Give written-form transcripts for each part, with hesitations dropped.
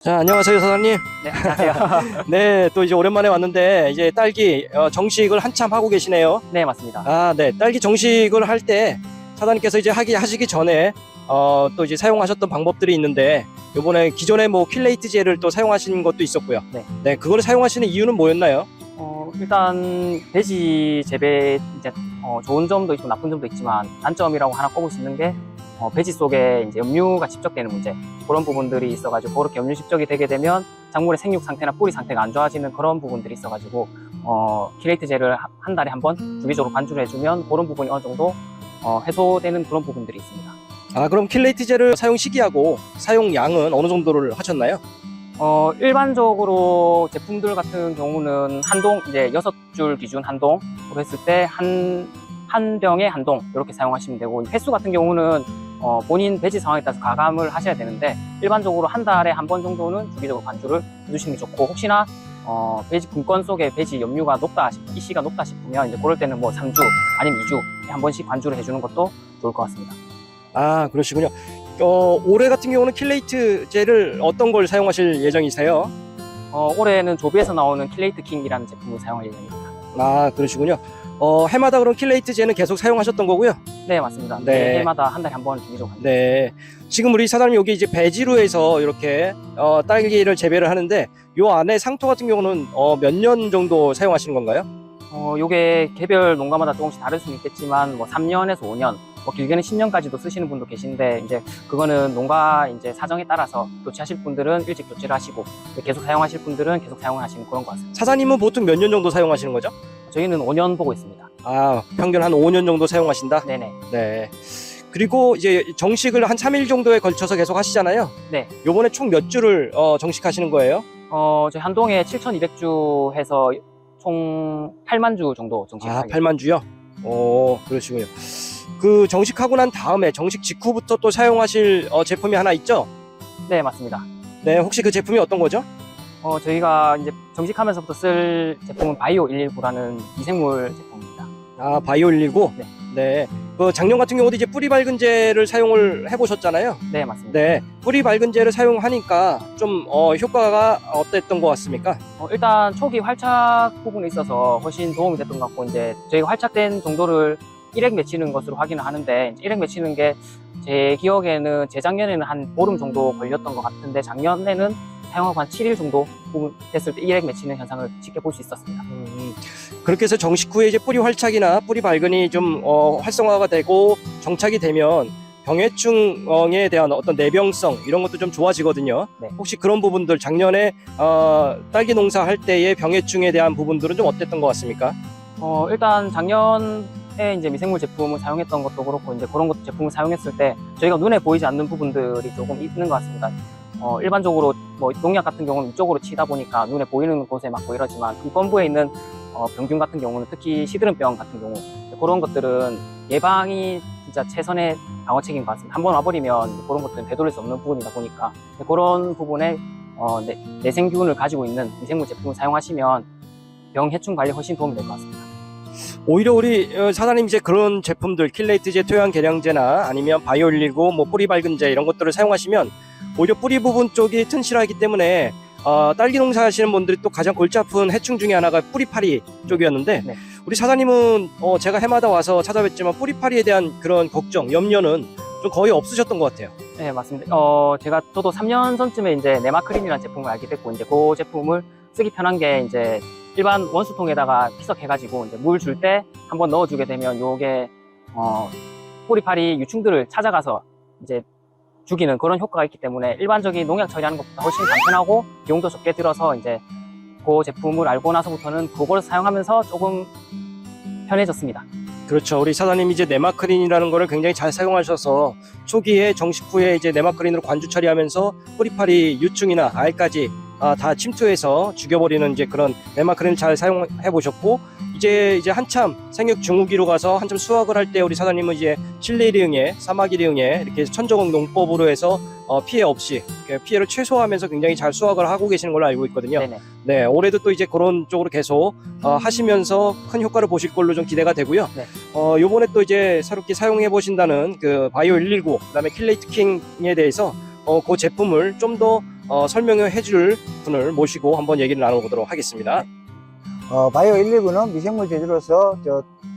자, 안녕하세요, 사장님. 네, 안녕하세요. 네, 또 이제 오랜만에 왔는데, 이제 딸기 정식을 한참 하고 계시네요. 네, 맞습니다. 아, 네. 딸기 정식을 할 때, 사장님께서 이제 하시기 전에, 또 이제 사용하셨던 방법들이 있는데, 요번에 기존에 뭐 킬레이트 젤을 또 사용하신 것도 있었고요. 네. 네, 그걸 사용하시는 이유는 뭐였나요? 일단 배지 재배 이제 좋은 점도 있고 나쁜 점도 있지만 단점이라고 하나 꼽을 수 있는 게 배지 속에 이제 염류가 집적되는 문제, 그런 부분들이 있어가지고 그렇게 염류 집적이 되게 되면 작물의 생육 상태나 뿌리 상태가 안 좋아지는 그런 부분들이 있어가지고 킬레이트 젤을 한 달에 한 번 주기적으로 관주를 해주면 그런 부분이 어느 정도 해소되는 그런 부분들이 있습니다. 아, 그럼 킬레이트 젤을 사용 시기하고 사용 양은 어느 정도를 하셨나요? 일반적으로 제품들 같은 경우는 한 동, 이제 6줄 기준 한 동으로 했을 때 한 병에 한 동 이렇게 사용하시면 되고, 횟수 같은 경우는 본인 배지 상황에 따라서 가감을 하셔야 되는데, 일반적으로 한 달에 한 번 정도는 주기적으로 관주를 해주시는 게 좋고, 혹시나 배지 분권 속에 배지 염류가 높다, 이씨가 높다 싶으면 이제 그럴 때는 뭐 3주 아니면 2주에 한 번씩 관주를 해주는 것도 좋을 것 같습니다. 아, 그러시군요. 올해 같은 경우는 킬레이트 젤을 어떤 걸 사용하실 예정이세요? 올해는 조비에서 나오는 킬레이트 킹이라는 제품을 사용할 예정입니다. 아, 그러시군요. 해마다 그럼 킬레이트 젤은 계속 사용하셨던 거고요? 네, 맞습니다. 네. 해마다 한 달에 한 번 주기적으로 합니다. 네. 지금 우리 사장님 여기 이제 배지로 해서 이렇게 딸기를 재배를 하는데, 요 안에 상토 같은 경우는 몇 년 정도 사용하시는 건가요? 요게 개별 농가마다 조금씩 다를 수는 있겠지만, 뭐 3년에서 5년, 뭐 길게는 10년까지도 쓰시는 분도 계신데, 이제 그거는 농가 이제 사정에 따라서 교체하실 분들은 일찍 교체를 하시고, 계속 사용하실 분들은 계속 사용을 하시는 그런 것 같습니다. 사장님은 보통 몇 년 정도 사용하시는 거죠? 저희는 5년 보고 있습니다. 아, 평균 한 5년 정도 사용하신다? 네네. 네. 그리고 이제 정식을 한 3일 정도에 걸쳐서 계속 하시잖아요. 네. 요번에 총 몇 주를 정식하시는 거예요? 저희 한 동에 7,200주 해서 총 8만 주 정도 정식을 아, 하게 8만 주요? 그러시군요. 그 정식하고 난 다음에 정식 직후부터 또 사용하실 제품이 하나 있죠? 네, 맞습니다. 네, 혹시 그 제품이 어떤 거죠? 저희가 이제 정식하면서부터 쓸 제품은 바이오 119라는 미생물 제품입니다. 아, 바이올리고? 네. 네. 그 작년 같은 경우도 이제 뿌리 밝은제를 사용을 해보셨잖아요. 네, 맞습니다. 네. 뿌리 밝은제를 사용하니까 좀 효과가 어땠던 것 같습니까? 일단 초기 활착 부분에 있어서 훨씬 도움이 됐던 것 같고, 이제 저희가 활착된 정도를 일액 맺히는 것으로 확인을 하는데, 일액 맺히는 게 제 기억에는 재작년에는 한 보름 정도 걸렸던 것 같은데, 작년에는 사용하고 한 7일 정도 됐을 때 일액 맺히는 현상을 지켜볼 수 있었습니다. 그렇게 해서 정식 후에 이제 뿌리 활착이나 뿌리 밝은이 좀 활성화가 되고 정착이 되면 병해충에 대한 어떤 내병성 이런 것도 좀 좋아지거든요. 네. 혹시 그런 부분들 작년에 딸기 농사 할 때의 병해충에 대한 부분들은 좀 어땠던 것 같습니까? 일단 작년에 이제 미생물 제품을 사용했던 것도 그렇고, 이제 그런 것 제품을 사용했을 때 저희가 눈에 보이지 않는 부분들이 조금 있는 것 같습니다. 일반적으로 뭐 농약 같은 경우는 이쪽으로 치다 보니까 눈에 보이는 곳에 맞고 이러지만, 잎건부에 있는 병균 같은 경우는, 특히 시드름병 같은 경우, 그런 것들은 예방이 진짜 최선의 방어책인 것 같습니다. 한번 와버리면 그런 것들은 되돌릴 수 없는 부분이다 보니까, 그런 부분에 내생균을 가지고 있는 미생물 제품을 사용하시면 병 해충 관리에 훨씬 도움이 될 것 같습니다. 오히려 우리 사장님 이제 그런 제품들 킬레이트제, 토양 계량제나 아니면 바이올리고 뭐 뿌리 밝은제 이런 것들을 사용하시면 오히려 뿌리 부분 쪽이 튼실하기 때문에 딸기 농사 하시는 분들이 또 가장 골치 아픈 해충 중에 하나가 뿌리파리 쪽이었는데, 네. 우리 사장님은 제가 해마다 와서 찾아뵙지만 뿌리파리에 대한 그런 걱정, 염려는 좀 거의 없으셨던 것 같아요. 네, 맞습니다. 저도 3년 전쯤에 이제 네마크린이라는 제품을 알게 됐고, 이제 그 제품을 쓰기 편한 게, 이제 일반 원수통에다가 피석해가지고 이제 물 줄 때 한번 넣어주게 되면 요게 뿌리파리 유충들을 찾아가서 이제 죽이는 그런 효과가 있기 때문에, 일반적인 농약 처리하는 것보다 훨씬 간편하고 비용도 적게 들어서, 이제 그 제품을 알고 나서부터는 그걸 사용하면서 조금 편해졌습니다. 그렇죠. 우리 사장님이 이제 네마크린이라는 거를 굉장히 잘 사용하셔서 초기에 정식 후에 이제 네마크린으로 관주 처리하면서 뿌리파리 유충이나 알까지 다 침투해서 죽여버리는 이제 그런 네마크린을 잘 사용해 보셨고, 이제 한참 생육 중후기로 가서 한참 수확을 할 때 우리 사장님은 이제 칠레리응에 사마귀리응에 이렇게 천적응 농법으로 해서 피해 없이 피해를 최소화하면서 굉장히 잘 수확을 하고 계시는 걸로 알고 있거든요. 네네. 네, 올해도 또 이제 그런 쪽으로 계속 하시면서 큰 효과를 보실 걸로 좀 기대가 되고요. 네. 요번에 또 이제 새롭게 사용해 보신다는 그 바이오 119, 그다음에 킬레이트 킹에 대해서 그 제품을 좀 더 설명을 해줄 분을 모시고 한번 얘기를 나눠보도록 하겠습니다. 바이오 119는 미생물 제조로서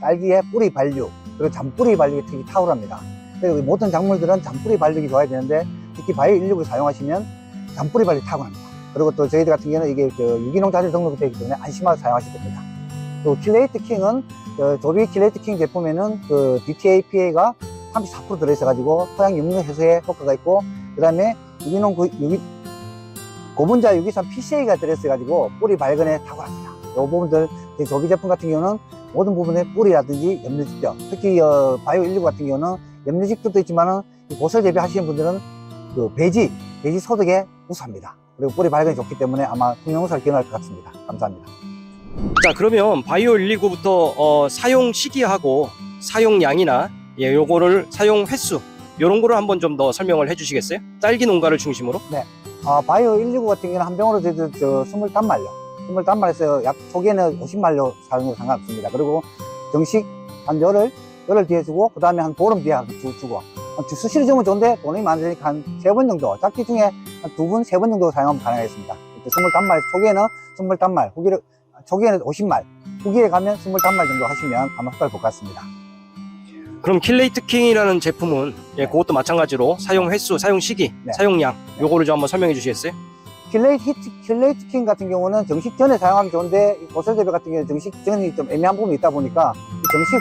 딸기의 뿌리 발육, 그리고 잔뿌리 발육이 특히 탁월합니다. 그리고 모든 작물들은 잔뿌리 발육이 좋아야 되는데, 특히 바이오 119를 사용하시면 잔뿌리 발육이 탁월합니다. 그리고 또 저희들 같은 경우는 이게 유기농 자재 등록이 되기 때문에 안심하고 사용하시면 됩니다. 또 킬레이트 킹은 조비 킬레이트 킹 제품에는 DTAPA가 34% 들어있어가지고 토양 염류 해소에 효과가 있고, 그 다음에 유기농 고분자 유기산 PCA가 들어있어가지고 뿌리 발근에 탁월합니다. 이 부분들 조비 제품 같은 경우는 모든 부분에 뿌리라든지 염류직들, 특히 바이오 119 같은 경우는 염류직들도 있지만은 고설 재배하시는 분들은 배지 소득에 우수합니다. 그리고 뿌리 발근이 좋기 때문에 아마 풍년농사를 기원할 것 같습니다. 감사합니다. 자, 그러면 바이오 119부터 사용 시기하고 사용량이나 요거를 사용 횟수 요런 거를 한번 좀 더 설명을 해주시겠어요? 딸기 농가를 중심으로. 바이오 119 같은 경우는 한 병으로 25말로 약 초기에는 50말로 사용해도 상관없습니다. 그리고 정식 한 열흘 뒤에 주고, 그 다음에 한 보름 뒤에 주고, 수시로 주면 좋은데 돈이 많으니까 한 3번 정도, 작기 중에 한 2번, 3번 정도 사용하면 가능하겠습니다. 25말, 초기에는 25말, 초기에는 50말, 후기에 가면 25말 정도 하시면 아마 효과를 볼 것 같습니다. 그럼 킬레이트 킹이라는 제품은 그것도 마찬가지로 사용 횟수, 사용 시기, 사용량 요거를 좀 한번 설명해 주시겠어요? 킬레이트 킹 같은 경우는 정식 전에 사용하면 좋은데, 고설 재배 같은 경우는 정식 전이 좀 애매한 부분이 있다 보니까 정식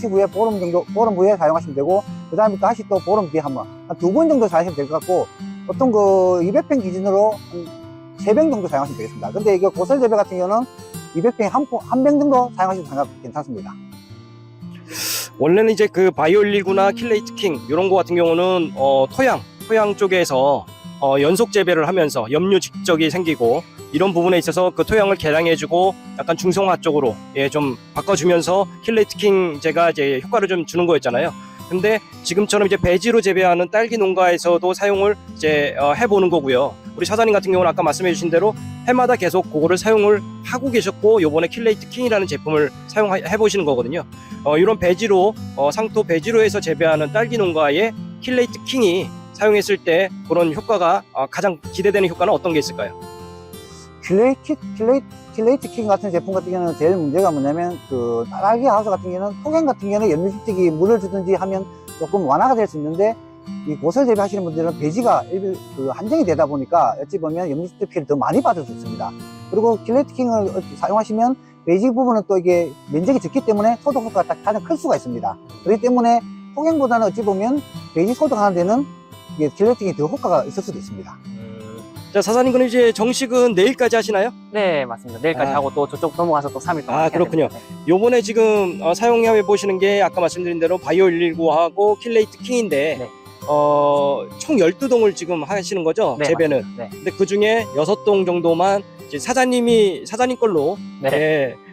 후에 보름 후에 사용하시면 되고, 그 다음에 다시 또 보름 뒤에 한 2번 정도 사용하시면 될 것 같고, 보통 200평 기준으로 한 3병 정도 사용하시면 되겠습니다. 근데 이거 고설 재배 같은 경우는 200평에 한 병 정도 사용하셔도 괜찮습니다. 원래는 이제 그 바이오 119나 킬레이트 킹 이런 거 같은 경우는 토양 쪽에서 연속 재배를 하면서 염류 직적이 생기고 이런 부분에 있어서 그 토양을 개량해주고 약간 중성화 쪽으로 좀 바꿔주면서 킬레이트 킹제가 이제 효과를 좀 주는 거였잖아요. 근데 지금처럼 이제 배지로 재배하는 딸기 농가에서도 사용을 이제 해보는 거고요. 우리 사장님 같은 경우는 아까 말씀해주신 대로 해마다 계속 그거를 사용을 하고 계셨고, 요번에 킬레이트 킹이라는 제품을 사용해 보시는 거거든요. 이런 배지로 상토 배지로 해서 재배하는 딸기 농가에 킬레이트 킹이 사용했을 때 그런 효과가 가장 기대되는 효과는 어떤 게 있을까요? 킬레이트 킹 같은 제품 같은 경우는 제일 문제가 뭐냐면 딸기 하우스 같은 경우는 토양 같은 경우는 염류직적이 물을 주든지 하면 조금 완화가 될 수 있는데, 이 고설 재배하시는 분들은 배지가 한정이 되다 보니까 어찌 보면 염류직적 피해를 더 많이 받을 수 있습니다. 그리고 킬레이트 킹을 사용하시면 배지 부분은 또 이게 면적이 적기 때문에 소독 효과가 가장 클 수가 있습니다. 그렇기 때문에 토양보다는 어찌 보면 배지 소독하는 데는 이게 킬레이트 킹이 더 효과가 있을 수도 있습니다. 자, 사장님, 그럼 이제 정식은 내일까지 하시나요? 네, 맞습니다. 내일까지 하고 또 저쪽 넘어가서 또 3일 동안. 그렇군요. 요번에 지금 사용해 보시는 게 아까 말씀드린 대로 바이오 119하고 킬레이트 킹인데 총 12동을 지금 하시는 거죠? 네, 재배는. 맞습니다. 네. 근데 그 중에 6동 정도만 이제 사장님 걸로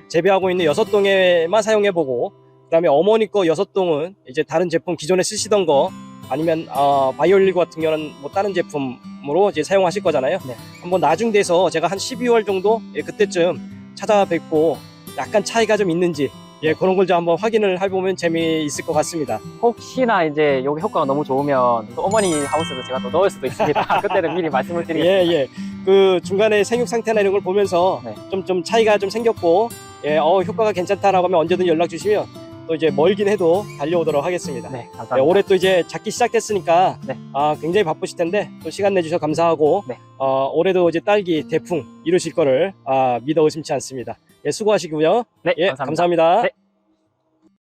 재배하고 있는 6동에만 사용해 보고, 그다음에 어머니 거 6동은 이제 다른 제품 기존에 쓰시던 거 아니면 바이오 119 같은 경우는 뭐 다른 제품으로 이제 사용하실 거잖아요. 네. 한번 나중 돼서 제가 한 12월 정도 그때쯤 찾아뵙고 약간 차이가 좀 있는지 그런 걸 좀 한번 확인을 해보면 재미있을 것 같습니다. 혹시나 이제 여기 효과가 너무 좋으면 또 어머니 하우스도 제가 또 넣을 수도 있습니다. 그때는 미리 말씀을 드리겠습니다. 그 중간에 생육 상태나 이런 걸 보면서 좀 차이가 좀 생겼고 효과가 괜찮다라고 하면 언제든 연락 주시면 또 이제 멀긴 해도 달려오도록 하겠습니다. 네, 감사합니다. 올해 또 이제 작기 시작됐으니까 굉장히 바쁘실 텐데 또 시간 내주셔서 감사하고 올해도 이제 딸기 대풍 이루실 거를 믿어 의심치 않습니다. 수고하시고요. 네, 감사합니다. 네.